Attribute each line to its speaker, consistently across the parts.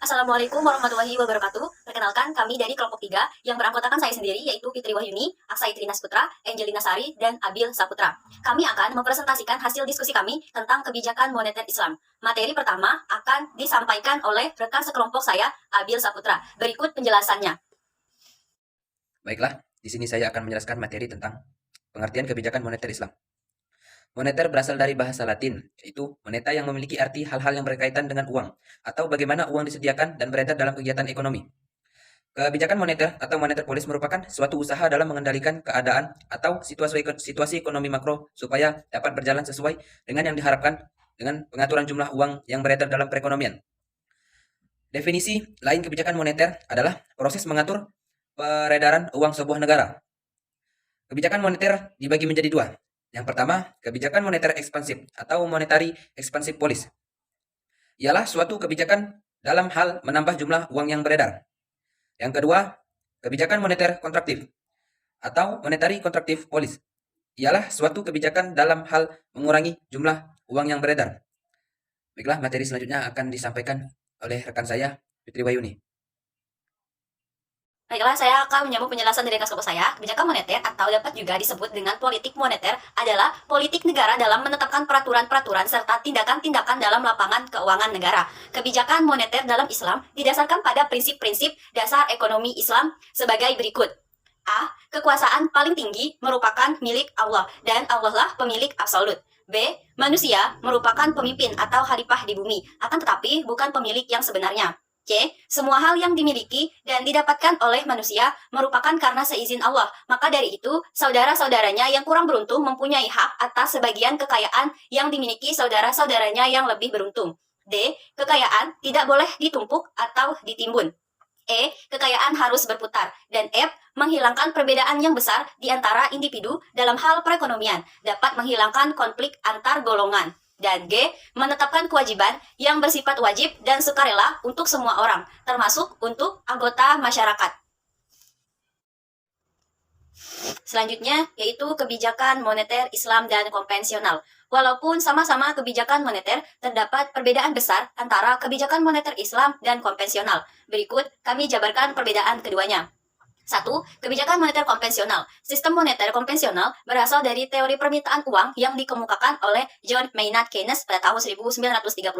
Speaker 1: Assalamualaikum warahmatullahi wabarakatuh. Perkenalkan, kami dari kelompok 3 yang beranggotakan saya sendiri, yaitu Fitri Wahyuni, Aksai Trinas Putra, Angelina Sari, dan Abil Saputra. Kami akan mempresentasikan hasil diskusi kami tentang kebijakan moneter Islam. Materi pertama akan disampaikan oleh rekan sekelompok saya, Abil Saputra. Berikut penjelasannya.
Speaker 2: Baiklah, di sini saya akan menjelaskan materi tentang pengertian kebijakan moneter Islam. Moneter berasal dari bahasa Latin, yaitu moneta yang memiliki arti hal-hal yang berkaitan dengan uang, atau bagaimana uang disediakan dan beredar dalam kegiatan ekonomi. Kebijakan moneter atau moneter polis merupakan suatu usaha dalam mengendalikan keadaan atau situasi ekonomi makro supaya dapat berjalan sesuai dengan yang diharapkan dengan pengaturan jumlah uang yang beredar dalam perekonomian. Definisi lain kebijakan moneter adalah proses mengatur peredaran uang sebuah negara. Kebijakan moneter dibagi menjadi dua. Yang pertama, kebijakan moneter ekspansif atau monetary expansive policy. Ialah suatu kebijakan dalam hal menambah jumlah uang yang beredar. Yang kedua, kebijakan moneter kontraktif atau monetary contractive policy. Ialah suatu kebijakan dalam hal mengurangi jumlah uang yang beredar. Baiklah, materi selanjutnya akan disampaikan oleh rekan saya, Fitri Wahyuni.
Speaker 1: Baiklah, saya akan menyambung penjelasan dari rekan kelompok saya. Kebijakan moneter atau dapat juga disebut dengan politik moneter adalah politik negara dalam menetapkan peraturan-peraturan serta tindakan-tindakan dalam lapangan keuangan negara. Kebijakan moneter dalam Islam didasarkan pada prinsip-prinsip dasar ekonomi Islam sebagai berikut. A. Kekuasaan paling tinggi merupakan milik Allah dan Allah lah pemilik absolut. B. Manusia merupakan pemimpin atau khalifah di bumi, akan tetapi bukan pemilik yang sebenarnya. C. Semua hal yang dimiliki dan didapatkan oleh manusia merupakan karena seizin Allah. Maka dari itu, saudara-saudaranya yang kurang beruntung mempunyai hak atas sebagian kekayaan yang dimiliki saudara-saudaranya yang lebih beruntung. D. Kekayaan tidak boleh ditumpuk atau ditimbun. E. Kekayaan harus berputar. Dan F. Menghilangkan perbedaan yang besar di antara individu dalam hal perekonomian, dapat menghilangkan konflik antar golongan. Dan G. Menetapkan kewajiban yang bersifat wajib dan sukarela untuk semua orang, termasuk untuk anggota masyarakat. Selanjutnya, yaitu kebijakan moneter Islam dan konvensional. Walaupun sama-sama kebijakan moneter, terdapat perbedaan besar antara kebijakan moneter Islam dan konvensional. Berikut kami jabarkan perbedaan keduanya. 1. Kebijakan moneter konvensional. Sistem moneter konvensional berasal dari teori permintaan uang yang dikemukakan oleh John Maynard Keynes pada tahun 1936.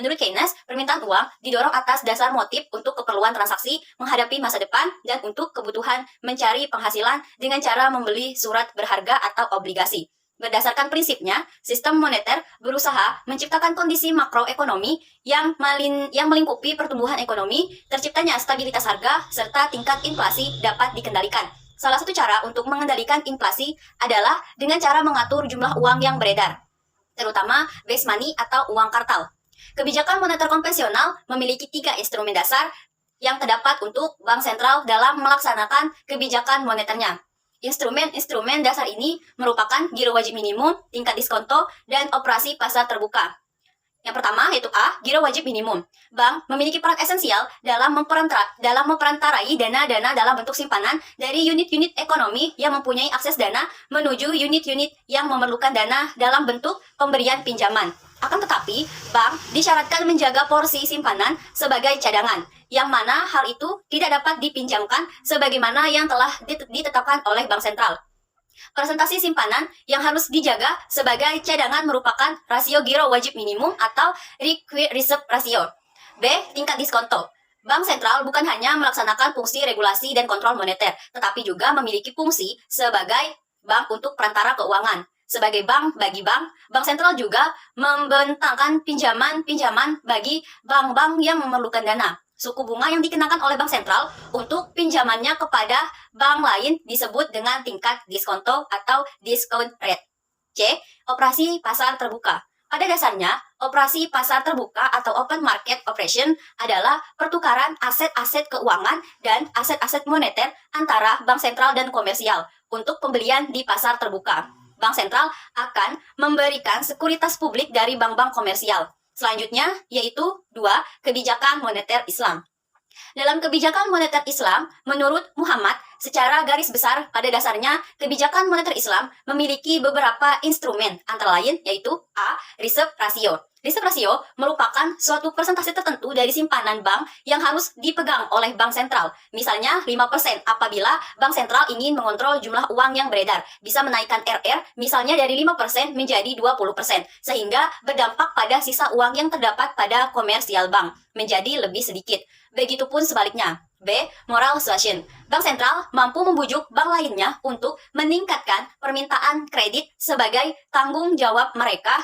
Speaker 1: Menurut Keynes, permintaan uang didorong atas dasar motif untuk keperluan transaksi, menghadapi masa depan, dan untuk kebutuhan mencari penghasilan dengan cara membeli surat berharga atau obligasi. Berdasarkan prinsipnya, sistem moneter berusaha menciptakan kondisi makroekonomi yang melingkupi pertumbuhan ekonomi, terciptanya stabilitas harga, serta tingkat inflasi dapat dikendalikan. Salah satu cara untuk mengendalikan inflasi adalah dengan cara mengatur jumlah uang yang beredar, terutama base money atau uang kartal. Kebijakan moneter konvensional memiliki 3 instrumen dasar yang terdapat untuk bank sentral dalam melaksanakan kebijakan moneternya. Instrumen-instrumen dasar ini merupakan giro wajib minimum, tingkat diskonto, dan operasi pasar terbuka. Yang pertama yaitu A, giro wajib minimum. Bank memiliki peran esensial dalam memperantarai dana-dana dalam bentuk simpanan dari unit-unit ekonomi yang mempunyai akses dana menuju unit-unit yang memerlukan dana dalam bentuk pemberian pinjaman. Akan tetapi, bank disyaratkan menjaga porsi simpanan sebagai cadangan, yang mana hal itu tidak dapat dipinjamkan sebagaimana yang telah ditetapkan oleh Bank Sentral. Presentasi simpanan yang harus dijaga sebagai cadangan merupakan rasio giro wajib minimum atau required reserve ratio. B. Tingkat diskonto. Bank sentral bukan hanya melaksanakan fungsi regulasi dan kontrol moneter, tetapi juga memiliki fungsi sebagai bank untuk perantara keuangan. Sebagai bank bagi bank, Bank Sentral juga membentangkan pinjaman-pinjaman bagi bank-bank yang memerlukan dana. Suku bunga yang dikenakan oleh Bank Sentral untuk pinjamannya kepada bank lain disebut dengan tingkat diskonto atau discount rate. C. Operasi pasar terbuka. Pada dasarnya, operasi pasar terbuka atau open market operation adalah pertukaran aset-aset keuangan dan aset-aset moneter antara bank sentral dan komersial untuk pembelian di pasar terbuka. Bank sentral akan memberikan sekuritas publik dari bank-bank komersial. Selanjutnya, yaitu 2. Kebijakan moneter Islam. Dalam kebijakan moneter Islam, menurut Muhammad, secara garis besar pada dasarnya, kebijakan moneter Islam memiliki beberapa instrumen, antara lain yaitu A. Reserve ratio. Reserve ratio merupakan suatu persentase tertentu dari simpanan bank yang harus dipegang oleh bank sentral. Misalnya 5% apabila bank sentral ingin mengontrol jumlah uang yang beredar. Bisa menaikkan RR misalnya dari 5% menjadi 20%. Sehingga berdampak pada sisa uang yang terdapat pada komersial bank menjadi lebih sedikit. Begitupun sebaliknya. B. Moral suasion. Bank sentral mampu membujuk bank lainnya untuk meningkatkan permintaan kredit sebagai tanggung jawab mereka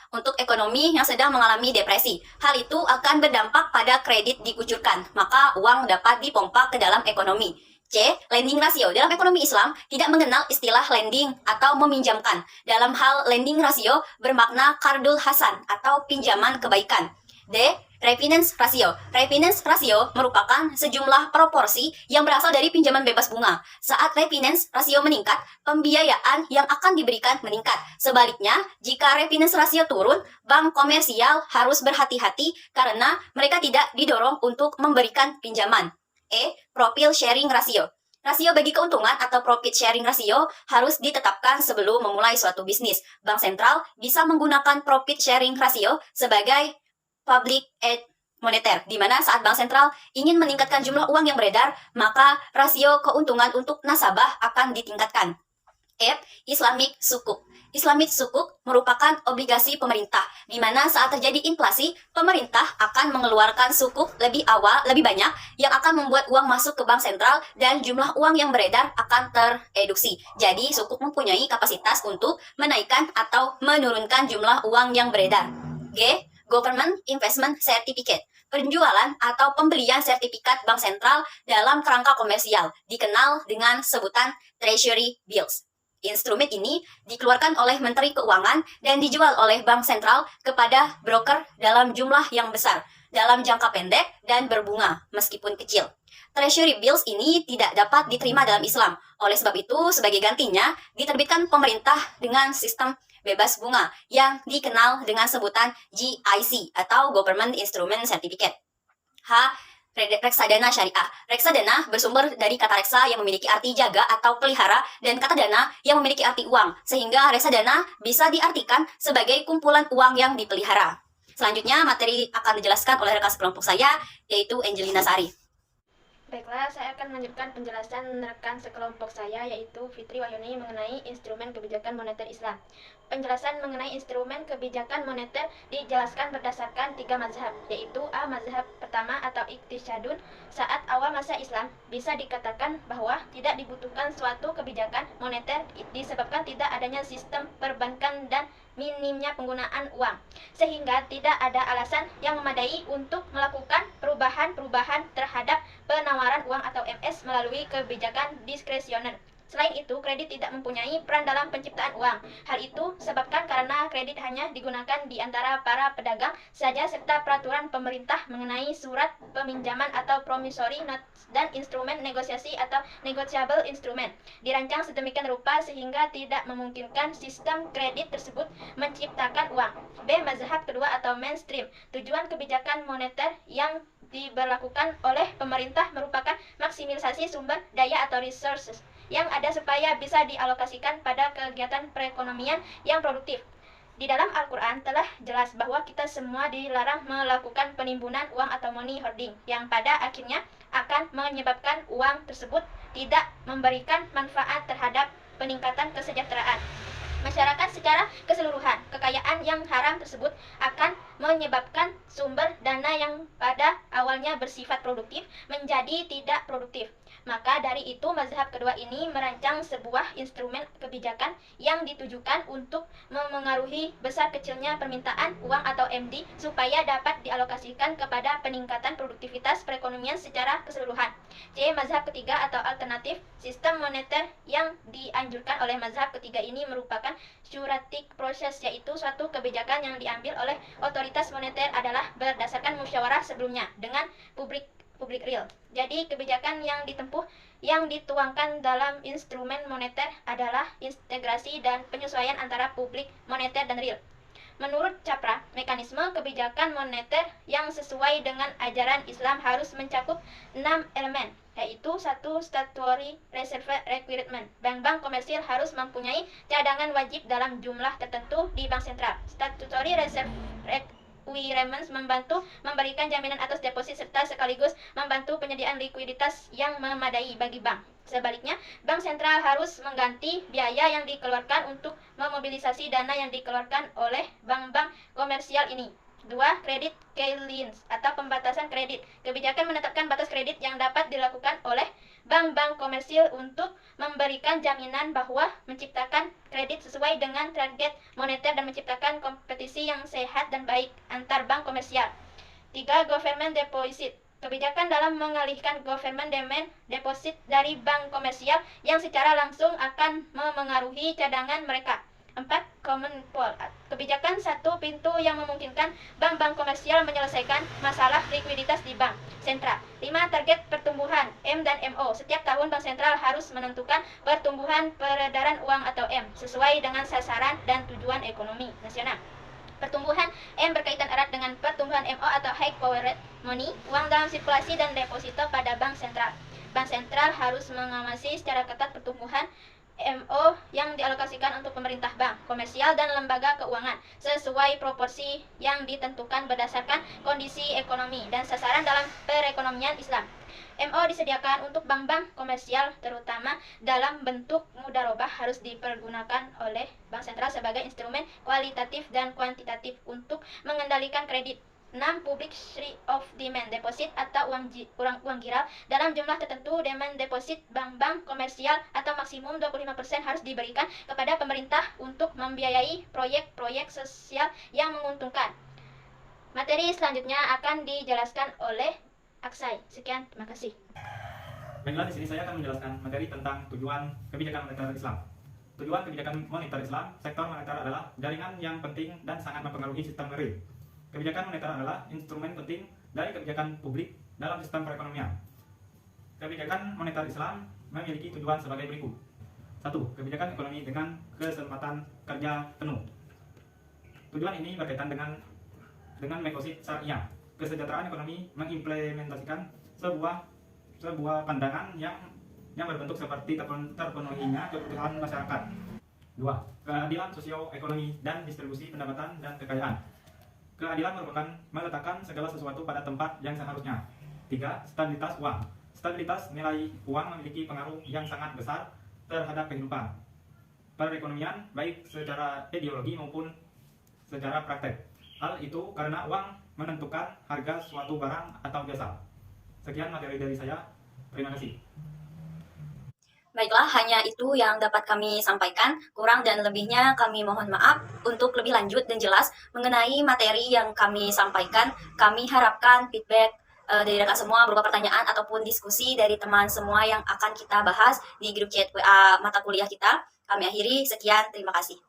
Speaker 1: untuk ekonomi yang sedang mengalami depresi. Hal itu akan berdampak pada kredit dikucurkan, maka uang dapat dipompa ke dalam ekonomi. C. Lending ratio. Dalam ekonomi Islam tidak mengenal istilah lending atau meminjamkan. Dalam hal lending ratio bermakna kardul hasan atau pinjaman kebaikan. D. Refinance ratio. Refinance ratio merupakan sejumlah proporsi yang berasal dari pinjaman bebas bunga. Saat refinance ratio meningkat, pembiayaan yang akan diberikan meningkat. Sebaliknya, jika refinance ratio turun, bank komersial harus berhati-hati karena mereka tidak didorong untuk memberikan pinjaman. E. Profit sharing ratio. Rasio bagi keuntungan atau profit sharing ratio harus ditetapkan sebelum memulai suatu bisnis. Bank sentral bisa menggunakan profit sharing ratio sebagai public aid moneter, di mana saat bank sentral ingin meningkatkan jumlah uang yang beredar, maka rasio keuntungan untuk nasabah akan ditingkatkan. F. Islamic Sukuk. Islamic Sukuk merupakan obligasi pemerintah, di mana saat terjadi inflasi, pemerintah akan mengeluarkan sukuk lebih banyak yang akan membuat uang masuk ke bank sentral dan jumlah uang yang beredar akan tereduksi. Jadi, sukuk mempunyai kapasitas untuk menaikkan atau menurunkan jumlah uang yang beredar. G. Government Investment Certificate. Penjualan atau pembelian sertifikat bank sentral dalam kerangka komersial, dikenal dengan sebutan Treasury Bills. Instrumen ini dikeluarkan oleh Menteri Keuangan dan dijual oleh bank sentral kepada broker dalam jumlah yang besar, dalam jangka pendek dan berbunga, meskipun kecil. Treasury Bills ini tidak dapat diterima dalam Islam. Oleh sebab itu, sebagai gantinya, diterbitkan pemerintah dengan sistem bebas bunga yang dikenal dengan sebutan GIC atau Government Instrument Certificate. H. Reksadana syariah. Reksadana bersumber dari kata reksa yang memiliki arti jaga atau pelihara dan kata dana yang memiliki arti uang, sehingga reksadana bisa diartikan sebagai kumpulan uang yang dipelihara. Selanjutnya materi akan dijelaskan oleh rekan sekelompok saya, yaitu Angelina Sari.
Speaker 3: Baiklah, saya akan melanjutkan penjelasan rekan sekelompok saya yaitu Fitri Wahyuni mengenai instrumen kebijakan moneter Islam. Penjelasan mengenai instrumen kebijakan moneter dijelaskan berdasarkan 3 mazhab, yaitu A. Mazhab pertama atau Iqtisadun. Saat awal masa Islam, bisa dikatakan bahwa tidak dibutuhkan suatu kebijakan moneter disebabkan tidak adanya sistem perbankan dan minimnya penggunaan uang, sehingga tidak ada alasan yang memadai untuk melakukan perubahan-perubahan terhadap penawaran uang atau MS melalui kebijakan diskresioner. Selain itu, kredit tidak mempunyai peran dalam penciptaan uang. Hal itu sebabkan karena kredit hanya digunakan di antara para pedagang saja serta peraturan pemerintah mengenai surat peminjaman atau promissory notes dan instrumen negosiasi atau negotiable instrument dirancang sedemikian rupa sehingga tidak memungkinkan sistem kredit tersebut menciptakan uang. B. Mazhab kedua atau mainstream. Tujuan kebijakan moneter yang diberlakukan oleh pemerintah merupakan maksimisasi sumber daya atau resources yang ada supaya bisa dialokasikan pada kegiatan perekonomian yang produktif. Di dalam Al-Quran telah jelas bahwa kita semua dilarang melakukan penimbunan uang atau money hoarding yang pada akhirnya akan menyebabkan uang tersebut tidak memberikan manfaat terhadap peningkatan kesejahteraan masyarakat secara keseluruhan. Kekayaan yang haram tersebut akan menyebabkan sumber dana yang pada awalnya bersifat produktif menjadi tidak produktif. Maka dari itu mazhab kedua ini merancang sebuah instrumen kebijakan yang ditujukan untuk memengaruhi besar kecilnya permintaan uang atau MD supaya dapat dialokasikan kepada peningkatan produktivitas perekonomian secara keseluruhan. C. Mazhab ketiga atau alternatif. Sistem moneter yang dianjurkan oleh mazhab ketiga ini merupakan syuratik proses, yaitu suatu kebijakan yang diambil oleh otoritas moneter adalah berdasarkan musyawarah sebelumnya dengan publik real. Jadi kebijakan yang ditempuh yang dituangkan dalam instrumen moneter adalah integrasi dan penyesuaian antara publik moneter dan real. Menurut Capra, mekanisme kebijakan moneter yang sesuai dengan ajaran Islam harus mencakup 6 elemen, yaitu 1. Statutory reserve requirement. Bank-bank komersil harus mempunyai cadangan wajib dalam jumlah tertentu di bank sentral. Statutory reserve requirements membantu memberikan jaminan atas deposit serta sekaligus membantu penyediaan likuiditas yang memadai bagi bank. Sebaliknya, bank sentral harus mengganti biaya yang dikeluarkan untuk memobilisasi dana yang dikeluarkan oleh bank-bank komersial ini. 2. Credit guidelines atau pembatasan kredit. Kebijakan menetapkan batas kredit yang dapat dilakukan oleh bank-bank komersil untuk memberikan jaminan bahwa menciptakan kredit sesuai dengan target moneter dan menciptakan kompetisi yang sehat dan baik antar bank komersial. 3. Government deposit. Kebijakan dalam mengalihkan government demand deposit dari bank komersial yang secara langsung akan memengaruhi cadangan mereka. 4. Common pool. Kebijakan satu pintu yang memungkinkan bank-bank komersial menyelesaikan masalah likuiditas di bank sentral. 5. Target pertumbuhan M dan MO. Setiap tahun bank sentral harus menentukan pertumbuhan peredaran uang atau M sesuai dengan sasaran dan tujuan ekonomi nasional. Pertumbuhan M berkaitan erat dengan pertumbuhan MO atau high powered money, uang dalam sirkulasi dan deposito pada bank sentral. Bank sentral harus mengawasi secara ketat pertumbuhan MO yang dialokasikan untuk pemerintah, bank, komersial, dan lembaga keuangan sesuai proporsi yang ditentukan berdasarkan kondisi ekonomi dan sasaran dalam perekonomian Islam. MO disediakan untuk bank-bank komersial terutama dalam bentuk mudharabah harus dipergunakan oleh bank sentral sebagai instrumen kualitatif dan kuantitatif untuk mengendalikan kredit. 6. Publicity of demand deposit atau uang giral dalam jumlah tertentu. Demand deposit bank-bank komersial atau maksimum 25% harus diberikan kepada pemerintah untuk membiayai proyek-proyek sosial yang menguntungkan. Materi selanjutnya akan dijelaskan oleh Aksai. Sekian, terima kasih.
Speaker 4: Baiklah, di sini saya akan menjelaskan materi tentang tujuan kebijakan moneter Islam. Tujuan kebijakan moneter Islam, sektor moneter adalah jaringan yang penting dan sangat mempengaruhi sistem real. Kebijakan moneter adalah instrumen penting dari kebijakan publik dalam sistem perekonomian. Kebijakan moneter Islam memiliki tujuan sebagai berikut. 1. Kebijakan ekonomi dengan kesempatan kerja penuh. Tujuan ini berkaitan dengan deposit syariah. Kesejahteraan ekonomi mengimplementasikan sebuah pandangan yang berbentuk seperti terpenuhinya kebutuhan masyarakat. 2. Keadilan sosioekonomi dan distribusi pendapatan dan kekayaan. Keadilan merupakan meletakkan segala sesuatu pada tempat yang seharusnya. 3. Stabilitas uang. Stabilitas nilai uang memiliki pengaruh yang sangat besar terhadap kehidupan perekonomian, baik secara ideologi maupun secara praktek. Hal itu karena uang menentukan harga suatu barang atau jasa. Sekian materi dari saya. Terima kasih.
Speaker 1: Baiklah, hanya itu yang dapat kami sampaikan. Kurang dan lebihnya kami mohon maaf. Untuk lebih lanjut dan jelas mengenai materi yang kami sampaikan, kami harapkan feedback dari rekan semua berupa pertanyaan ataupun diskusi dari teman semua yang akan kita bahas di grup chat WA mata kuliah kita. Kami akhiri, sekian, terima kasih.